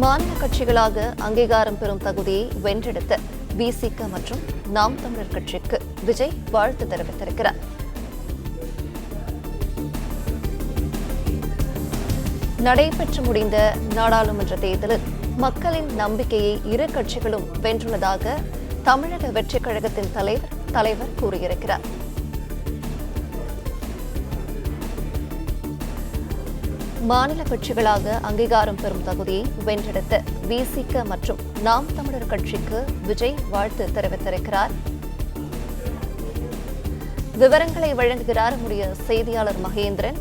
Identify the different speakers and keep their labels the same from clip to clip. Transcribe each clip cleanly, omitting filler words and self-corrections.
Speaker 1: மாநில கட்சிகளாக அங்கீகாரம் பெறும் தகுதியை வென்றெடுத்த விசிக மற்றும் நாம் தமிழர் கட்சிக்கு விஜய் வாழ்த்து தெரிவித்திருக்கிறார். நடைபெற்று முடிந்த நாடாளுமன்ற தேர்தலில் மக்களின் நம்பிக்கையை இரு கட்சிகளும் வென்றுள்ளதாக தமிழக வெற்றிக் கழகத்தின் தலைவர் கூறியிருக்கிறார். மாநில கட்சிகளாக அங்கீகாரம் பெறும் தகுதியை வென்றெடுத்த விசிக மற்றும் நாம் தமிழர் கட்சிக்கு விஜய் வாழ்த்து தெரிவித்திருக்கிறார். விவரங்களை வழங்குகிறார் நம்முடைய செய்தியாளர் மகேந்திரன்.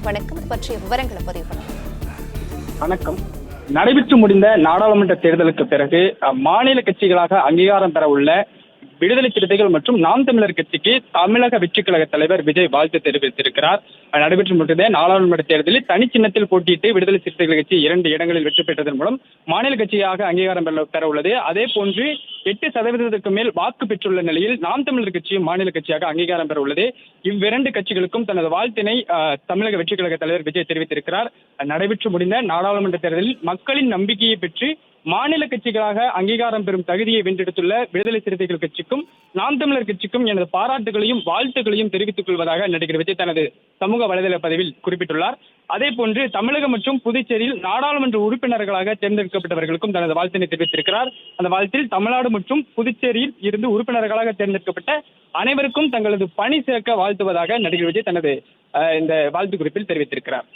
Speaker 1: வணக்கம். இது பற்றிய விவரங்களை பதிவு பண்ணுங்க.
Speaker 2: வணக்கம். நடைபெற்று முடிந்த நாடாளுமன்ற தேர்தலுக்கு பிறகு மாநில கட்சிகளாக அங்கீகாரம் பெற உள்ள விடுதலை சிறுத்தைகள் மற்றும் நாம் தமிழர் கட்சிக்கு தமிழக வெற்றிக் கழக தலைவர் விஜய் வாழ்த்து தெரிவித்திருக்கிறார். நடைபெற்று முடிந்த நாடாளுமன்ற தேர்தலில் தனி சின்னத்தில் போட்டியிட்டு விடுதலை சிறுத்தைகள் கட்சி 2 இடங்களில் வெற்றி பெற்றதன் மூலம் மாநில கட்சியாக அங்கீகாரம் பெற உள்ளது. அதே போன்று 8% மேல் வாக்கு பெற்றுள்ள நிலையில் நாம் தமிழர் கட்சியும் மாநில கட்சியாக அங்கீகாரம் பெற உள்ளது. இவ்விரண்டு கட்சிகளுக்கும் தனது வாழ்த்தினை தமிழக வெற்றிக் கழக தலைவர் விஜய் தெரிவித்திருக்கிறார். நடைபெற்று முடிந்த நாடாளுமன்ற தேர்தலில் மக்களின் நம்பிக்கையை பெற்று மாநில கட்சிகளாக அங்கீகாரம் பெறும் தகுதியை வென்றெடுத்துள்ள விடுதலை சிறுத்தைகள் கட்சிக்கும் நாம் தமிழர் கட்சிக்கும் எனது பாராட்டுகளையும் வாழ்த்துக்களையும் தெரிவித்துக் கொள்வதாக நடிகர் விஜய் தனது சமூக வலைதள பதிவில் குறிப்பிட்டுள்ளார். அதே போன்று தமிழகம் மற்றும் புதுச்சேரியில் நாடாளுமன்ற உறுப்பினர்களாக தேர்ந்தெடுக்கப்பட்டவர்களுக்கும் தனது வாழ்த்தினை தெரிவித்திருக்கிறார். அந்த வாழ்த்தில் தமிழ்நாடு மற்றும் புதுச்சேரியில் இருந்து உறுப்பினர்களாக தேர்ந்தெடுக்கப்பட்ட அனைவருக்கும் தங்களது பணி சேர்க்க வாழ்த்துவதாக நடிகர் விஜய் தனது இந்த வாழ்த்து குறிப்பில் தெரிவித்திருக்கிறார்.